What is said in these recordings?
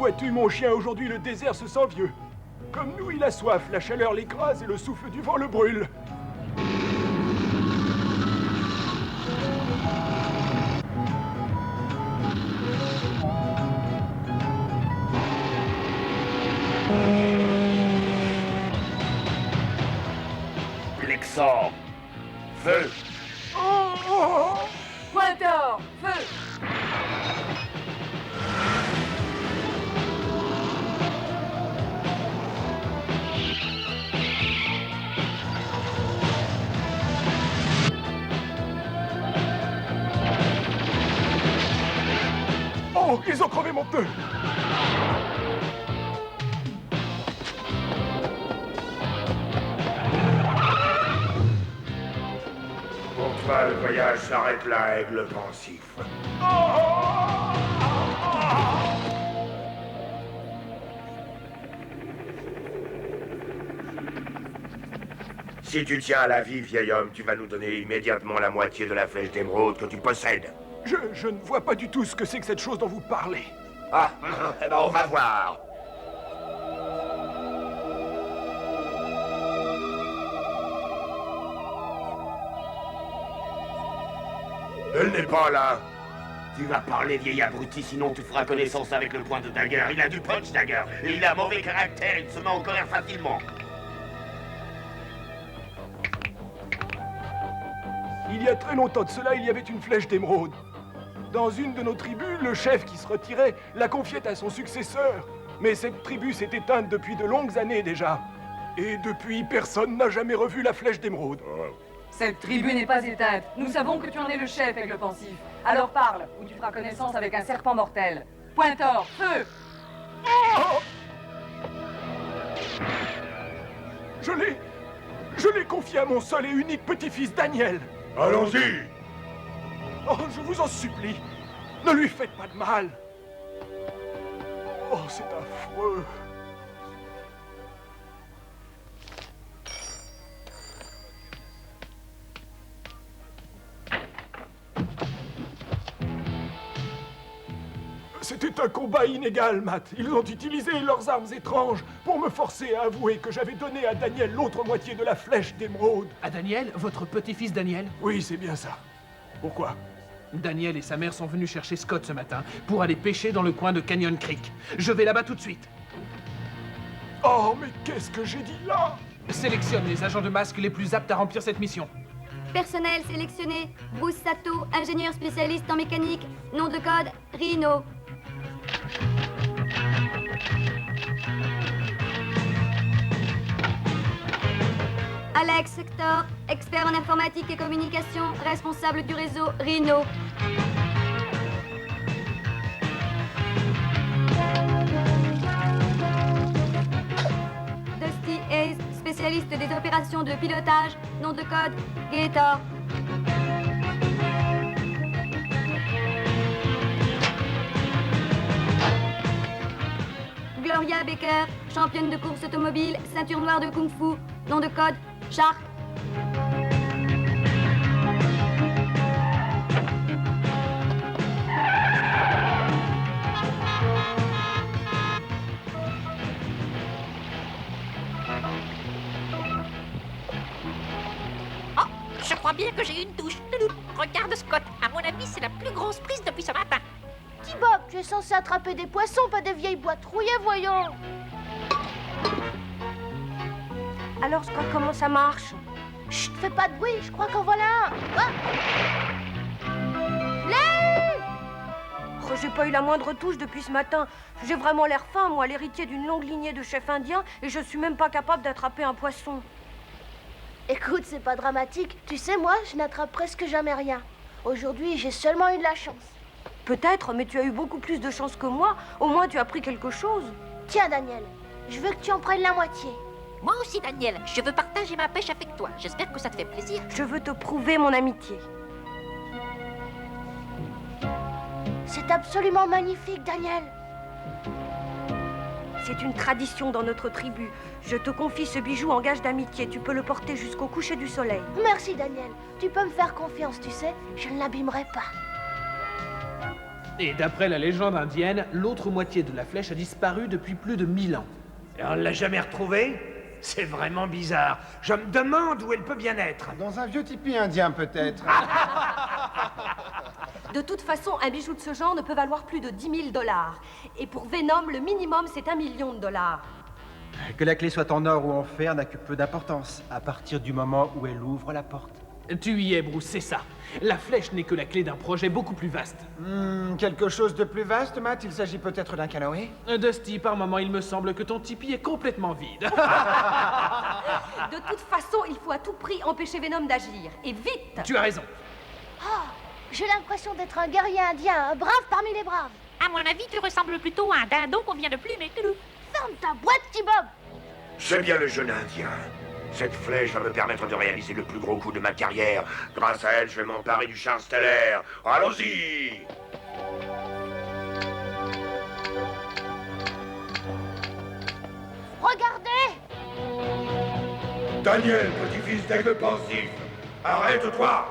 vois-tu, mon chien, aujourd'hui le désert se sent vieux. Comme nous, il a soif, la chaleur l'écrase et le souffle du vent le brûle. Plexor, feu. Pointeur, feu. Oh, ils ont crevé mon pneu. Pour toi, le voyage s'arrête là, aigle pensif. Si tu tiens à la vie, vieil homme, tu vas nous donner immédiatement la moitié de la flèche d'émeraude que tu possèdes. Je ne vois pas du tout ce que c'est que cette chose dont vous parlez. Ah, eh ben on va voir. Elle n'est pas là. Tu vas parler, vieil abruti, sinon tu feras connaissance avec le point de Dagger. Il a du punch, Dagger. Et il a mauvais caractère, il se met en colère facilement. Il y a très longtemps de cela, il y avait une flèche d'émeraude. Dans une de nos tribus, le chef qui se retirait la confiait à son successeur. Mais cette tribu s'est éteinte depuis de longues années déjà. Et depuis, personne n'a jamais revu la flèche d'émeraude. Cette tribu n'est pas éteinte. Nous savons que tu en es le chef, aigle pensif. Alors parle, ou tu feras connaissance avec un serpent mortel. Pointeur, feu. Je l'ai confié à mon seul et unique petit-fils Daniel. Allons-y. Oh, je vous en supplie, ne lui faites pas de mal. Oh, c'est affreux. C'était un combat inégal, Matt. Ils ont utilisé leurs armes étranges pour me forcer à avouer que j'avais donné à Daniel l'autre moitié de la flèche d'émeraude. À Daniel? Votre petit-fils Daniel? Oui, c'est bien ça. Pourquoi? Daniel et sa mère sont venus chercher Scott ce matin pour aller pêcher dans le coin de Canyon Creek. Je vais là-bas tout de suite. Oh, mais qu'est-ce que j'ai dit là? Sélectionne les agents de masque les plus aptes à remplir cette mission. Personnel sélectionné. Bruce Sato, ingénieur spécialiste en mécanique. Nom de code, Rhino. Alex Hector, expert en informatique et communication, responsable du réseau Rhino. Dusty Hayes, spécialiste des opérations de pilotage, nom de code Gator. Gloria Baker, championne de course automobile, ceinture noire de Kung Fu, nom de code Shark. Oh, je crois bien que j'ai une douche. Regarde Scott, à mon avis c'est la plus grosse prise depuis ce matin. Petit Bob, tu es censé attraper des poissons, pas des vieilles boîtes rouillées, voyons. Alors, Scott, comment ça marche? Chut, fais pas de bruit, je crois qu'en voilà un. Ah Oh, j'ai pas eu la moindre touche depuis ce matin. J'ai vraiment l'air fin, moi, l'héritier d'une longue lignée de chefs indiens, et je suis même pas capable d'attraper un poisson. Écoute, c'est pas dramatique. Tu sais, moi, je n'attrape presque jamais rien. Aujourd'hui, j'ai seulement eu de la chance. Peut-être, mais tu as eu beaucoup plus de chance que moi. Au moins, tu as pris quelque chose. Tiens, Daniel, je veux que tu en prennes la moitié. Moi aussi Daniel, je veux partager ma pêche avec toi. J'espère que ça te fait plaisir. Je veux te prouver mon amitié. C'est absolument magnifique, Daniel. C'est une tradition dans notre tribu. Je te confie ce bijou en gage d'amitié. Tu peux le porter jusqu'au coucher du soleil. Merci, Daniel. Tu peux me faire confiance, tu sais. Je ne l'abîmerai pas. Et d'après la légende indienne, l'autre moitié de la flèche a disparu depuis plus de 1000 ans. Et on ne l'a jamais retrouvée? C'est vraiment bizarre. Je me demande où elle peut bien être. Dans un vieux tipi indien, peut-être. De toute façon, un bijou de ce genre ne peut valoir plus de 10 000 $. Et pour Venom, le minimum, c'est $1 million. Que la clé soit en or ou en fer n'a que peu d'importance, à partir du moment où elle ouvre la porte. Tu y es, Bruce, c'est ça. La flèche n'est que la clé d'un projet beaucoup plus vaste. Quelque chose de plus vaste, Matt? Il s'agit peut-être d'un canoë? Dusty, par moment, il me semble que ton tipi est complètement vide. De toute façon, il faut à tout prix empêcher Venom d'agir. Et vite! Tu as raison. Oh, j'ai l'impression d'être un guerrier indien, un brave parmi les braves. À mon avis, tu ressembles plutôt à un dindon qu'on vient de plumer. Ferme ta boîte, T-Bob. C'est bien le jeune indien. Cette flèche va me permettre de réaliser le plus gros coup de ma carrière. Grâce à elle, je vais m'emparer du char stellaire. Allons-y! Regardez! Daniel, petit-fils d'aigle pensif, arrête-toi!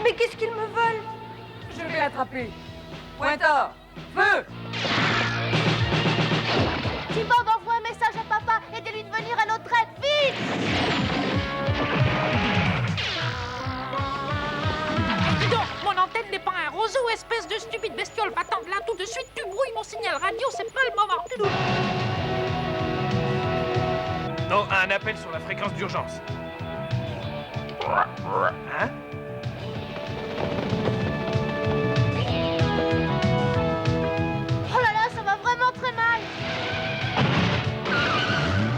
Mais qu'est-ce qu'ils me veulent? Je vais l'attraper. Pointeur, feu! T-Bob envoie un message à papa. Aidez-lui de venir à notre aide, vite! Dis donc, mon antenne n'est pas un roseau, espèce de stupide bestiole. Va-t'en de là tout de suite, tu brouilles mon signal radio, c'est pas le moment. Non, un appel sur la fréquence d'urgence. Hein? Oh là là, ça va vraiment très mal!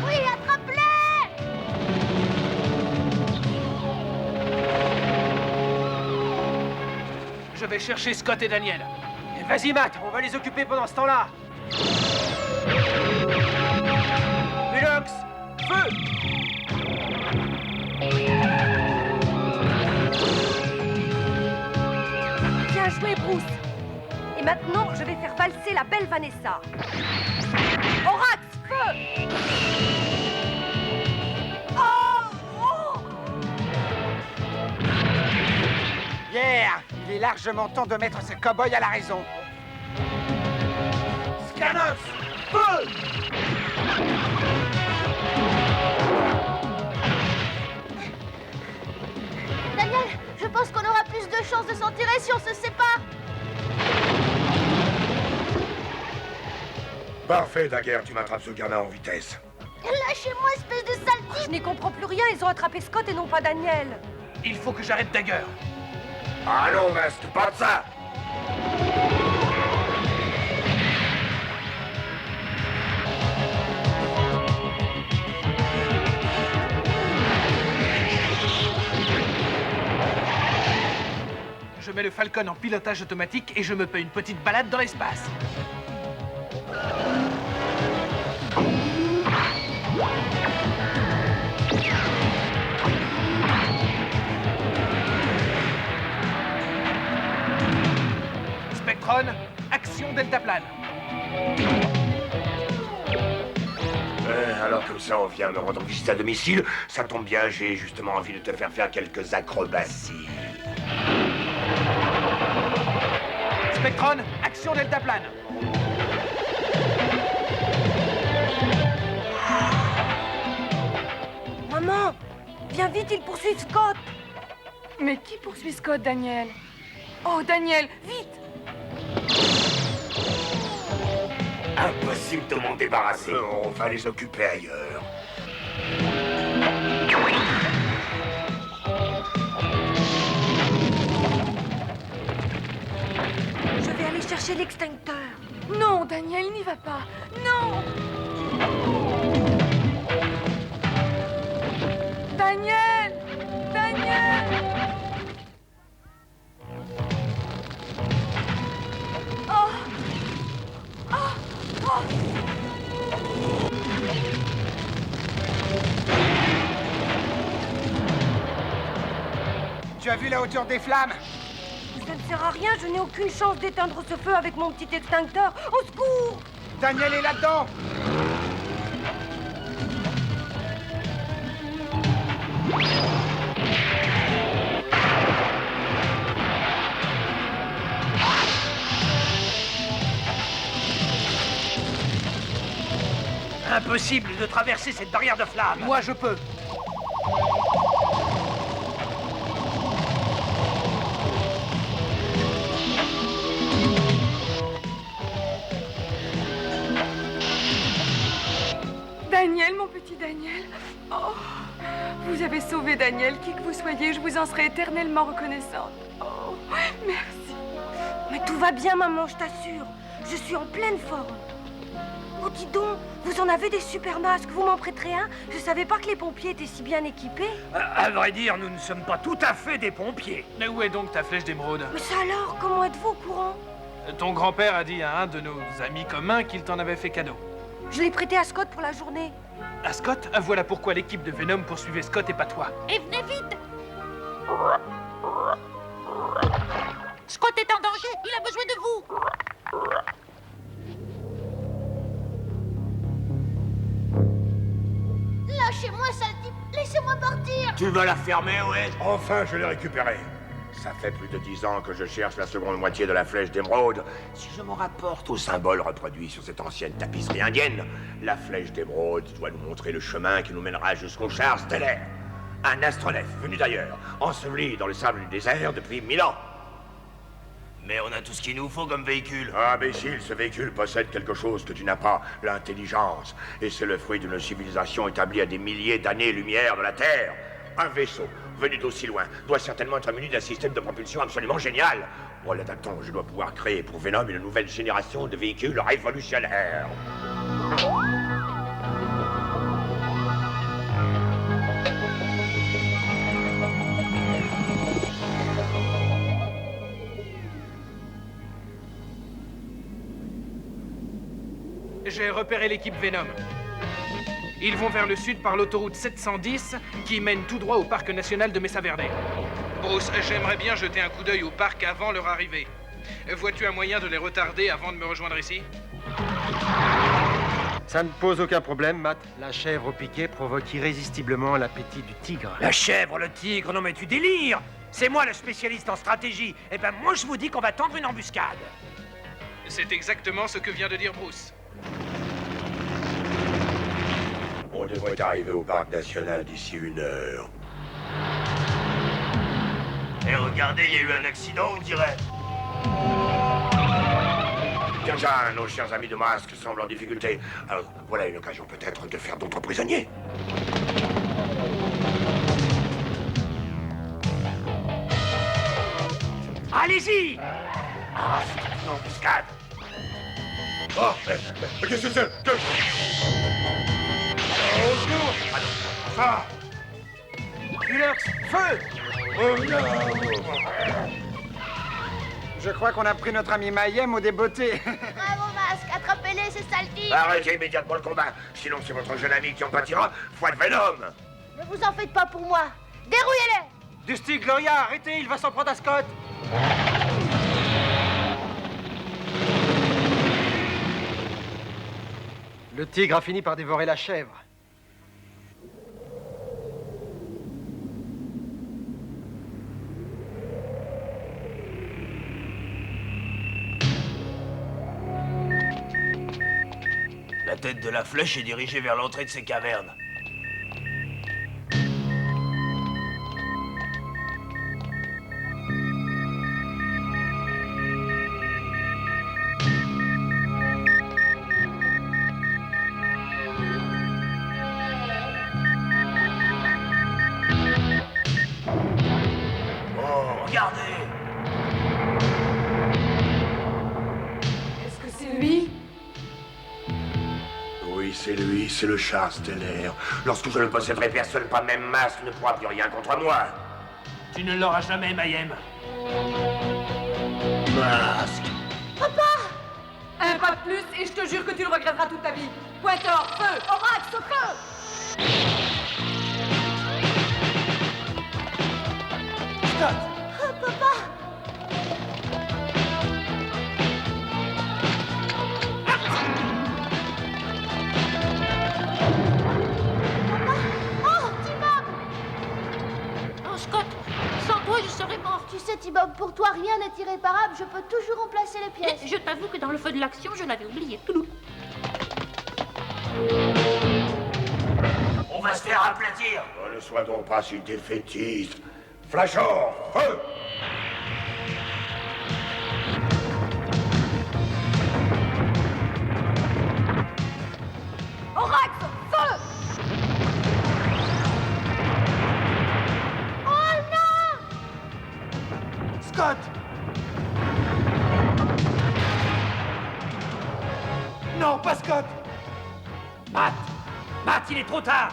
Oui, attrape-les! Je vais chercher Scott et Daniel. Vas-y, Matt, on va les occuper pendant ce temps-là. Mulox, feu! Bien joué, Bruce. Et maintenant, je vais faire valser la belle Vanessa. Orax, feu! Yeah! Il est largement temps de mettre ce cow-boy à la raison. Scanox, feu! Daniel, je pense qu'on aura plus de chances de s'en tirer si on se sépare. Parfait, Daguerre, tu m'attrapes ce gamin en vitesse. Lâchez-moi, espèce de sale type! Je n'y comprends plus rien, ils ont attrapé Scott et non pas Daniel. Il faut que j'arrête Dagger. Allons, Mast, pas de ça! Je mets le Falcon en pilotage automatique et je me fais une petite balade dans l'espace. Spectron, action deltaplane. Alors comme ça, on vient me rendre visite à domicile. Ça tombe bien, j'ai justement envie de te faire quelques acrobaties. Spectron, action deltaplane. Maman, viens vite, ils poursuivent Scott. Mais qui poursuit Scott, Daniel? Oh, Daniel, vite! Impossible de m'en débarrasser. On va les occuper ailleurs. Je vais aller chercher l'extincteur. Non, Daniel, n'y va pas. Non! Daniel! Daniel! Oh! Oh! Oh! Tu as vu la hauteur des flammes? Ça ne sert à rien, je n'ai aucune chance d'éteindre ce feu avec mon petit extincteur. Au secours! Daniel est là-dedans! Impossible de traverser cette barrière de flammes. Moi, je peux. Daniel, mon petit Daniel. Oh, vous avez sauvé Daniel. Qui que vous soyez, je vous en serai éternellement reconnaissante. Oh, merci. Mais tout va bien, maman, je t'assure. Je suis en pleine forme. Oh, dis donc, vous en avez des super masques. Vous m'en prêterez un? Je savais pas que les pompiers étaient si bien équipés. À vrai dire, nous ne sommes pas tout à fait des pompiers. Mais où est donc ta flèche d'émeraude? Mais ça alors, comment êtes-vous au courant? Ton grand-père a dit à un de nos amis communs qu'il t'en avait fait cadeau. Je l'ai prêté à Scott pour la journée. À Scott? Voilà pourquoi l'équipe de Venom poursuivait Scott et pas toi. Et venez vite. Scott est en danger, il a besoin de vous. Lâchez-moi, sale type. Laissez-moi partir. Tu vas la fermer, ouais? Enfin, je l'ai récupéré. Ça fait plus de 10 ans que je cherche la seconde moitié de la flèche d'émeraude. Si je m'en rapporte au symbole reproduit sur cette ancienne tapisserie indienne, la flèche d'émeraude doit nous montrer le chemin qui nous mènera jusqu'au char stellaire. Un astronef venu d'ailleurs, enseveli dans le sable du désert depuis 1000 ans. Mais on a tout ce qu'il nous faut comme véhicule. Imbécile, ce véhicule possède quelque chose que tu n'as pas, l'intelligence. Et c'est le fruit d'une civilisation établie à des milliers d'années-lumière de la Terre. Un vaisseau, venu d'aussi loin, doit certainement être muni d'un système de propulsion absolument génial. En l'adaptant, je dois pouvoir créer pour Venom une nouvelle génération de véhicules révolutionnaires. J'ai repéré l'équipe Venom. Ils vont vers le sud par l'autoroute 710 qui mène tout droit au parc national de Mesa Verde. Bruce, j'aimerais bien jeter un coup d'œil au parc avant leur arrivée. Vois-tu un moyen de les retarder avant de me rejoindre ici? Ça ne pose aucun problème, Matt. La chèvre au piquet provoque irrésistiblement l'appétit du tigre. La chèvre, le tigre, non mais tu délires. C'est moi le spécialiste en stratégie. Eh ben moi je vous dis qu'on va tendre une embuscade. C'est exactement ce que vient de dire Bruce. On devrait arriver au parc national d'ici 1 heure. Et regardez, il y a eu un accident, on dirait. Tiens, nos chers amis de masque semblent en difficulté. Alors, voilà une occasion peut-être de faire d'autres prisonniers. Allez-y! Ah, c'est une embuscade. Oh, mais qu'est-ce que c'est? Au secours! Enfin! Ulox, feu! Oh non! Je crois qu'on a pris notre ami Mayhem au débeauté. Bravo, Masque. Attrapez-les, ces sales types. Arrêtez immédiatement le combat, sinon c'est votre jeune ami qui en pâtira. Foi de Venom! Ne vous en faites pas pour moi. Dérouillez-les. Dusty, Gloria, arrêtez, il va s'en prendre à Scott! Le tigre a fini par dévorer la chèvre. La tête de la flèche est dirigée vers l'entrée de ces cavernes. Oh, regardez! Est-ce que c'est lui? Oui, c'est lui, c'est le char stellaire. Lorsque je le posséderai, personne, pas même Masque, ne pourra plus rien contre moi. Tu ne l'auras jamais, Mayhem. Masque! Un pas de plus et je te jure que tu le regretteras toute ta vie. Pointeur, feu! Orax, feu! Oh, Scott, sans toi, je serais mort. Tu sais, T-Bob, pour toi, rien n'est irréparable. Je peux toujours remplacer les pièces. Je t'avoue que dans le feu de l'action, je l'avais oublié. Toulou. va se faire aplatir. Oh, ne sois donc pas si défaitiste. Flashor, feu! Orax, feu! Oh non! Scott! Non, pas Scott! Matt! Matt, il est trop tard!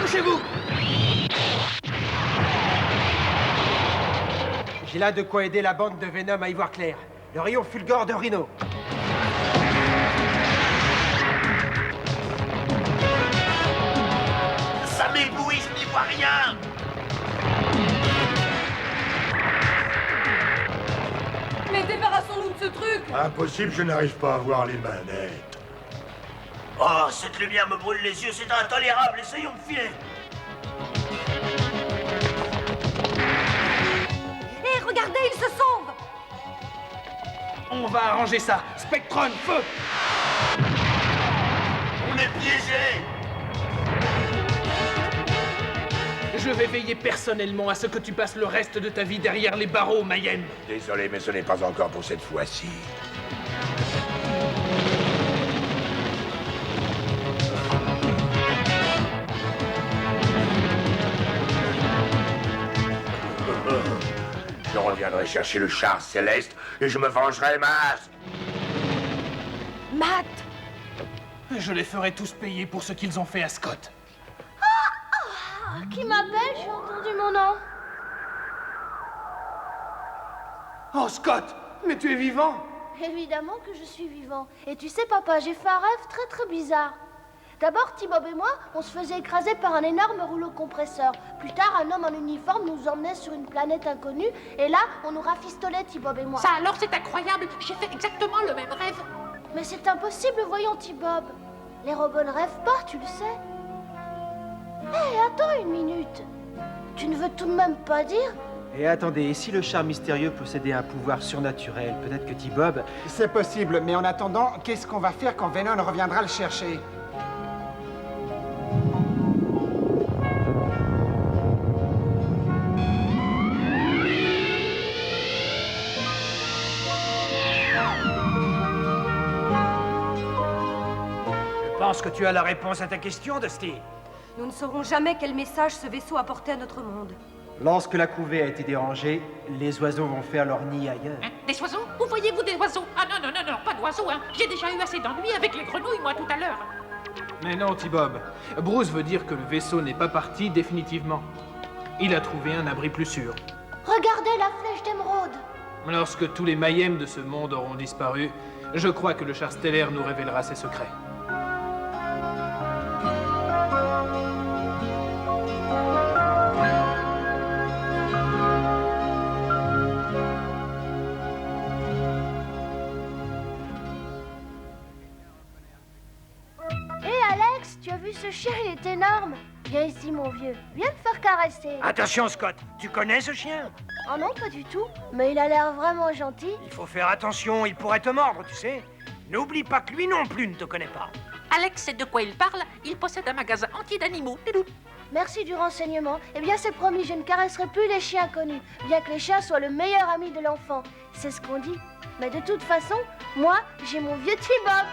Couchez-vous! J'ai là de quoi aider la bande de Venom à y voir clair. Le rayon fulgore de Rhino. Ça m'éblouit, je n'y vois rien! Mais débarrassons-nous de ce truc! Impossible, je n'arrive pas à voir les manettes. Oh, cette lumière me brûle les yeux, c'est intolérable, essayons de filer! Hé, regardez, il se sauve! On va arranger ça. Spectron, feu! On est piégés! Je vais veiller personnellement à ce que tu passes le reste de ta vie derrière les barreaux, Mayhem. Désolé, mais ce n'est pas encore pour cette fois-ci. Je reviendrai chercher le char céleste et je me vengerai, Mars. Matt! Je les ferai tous payer pour ce qu'ils ont fait à Scott. Qui m'appelle? J'ai entendu mon nom. Oh, Scott! Mais tu es vivant! Évidemment que je suis vivant. Et tu sais, papa, j'ai fait un rêve très très bizarre. D'abord, T-Bob et moi, on se faisait écraser par un énorme rouleau compresseur. Plus tard, un homme en uniforme nous emmenait sur une planète inconnue. Et là, on nous rafistolait, T-Bob et moi. Ça alors, c'est incroyable. J'ai fait exactement le même rêve. Mais c'est impossible, voyons, T-Bob. Les robots ne rêvent pas, tu le sais. Hé, attends une minute. Tu ne veux tout de même pas dire? Et attendez, et si le char mystérieux possédait un pouvoir surnaturel, peut-être que T-Bob... C'est possible, mais en attendant, qu'est-ce qu'on va faire quand Venom reviendra le chercher? Je pense que tu as la réponse à ta question, Dusty. Nous ne saurons jamais quel message ce vaisseau apportait à notre monde. Lorsque la couvée a été dérangée, les oiseaux vont faire leur nid ailleurs. Hein? Des oiseaux? Où voyez-vous des oiseaux? Ah non, non, non, non, pas d'oiseaux, hein. J'ai déjà eu assez d'ennuis avec les grenouilles, moi, tout à l'heure. Mais non, T-Bob. Bruce veut dire que le vaisseau n'est pas parti définitivement. Il a trouvé un abri plus sûr. Regardez la flèche d'émeraude. Lorsque tous les Mayhem de ce monde auront disparu, je crois que le char stellaire nous révélera ses secrets. Tu as vu ce chien, il est énorme. Viens ici, mon vieux. Viens te faire caresser. Attention, Scott. Tu connais ce chien? Oh non, pas du tout. Mais il a l'air vraiment gentil. Il faut faire attention, il pourrait te mordre, tu sais. N'oublie pas que lui non plus ne te connaît pas. Alex sait de quoi il parle. Il possède un magasin entier d'animaux. Merci du renseignement. Eh bien, c'est promis, je ne caresserai plus les chiens connus. Bien que les chiens soient le meilleur ami de l'enfant. C'est ce qu'on dit. Mais de toute façon, moi, j'ai mon vieux T-Bob.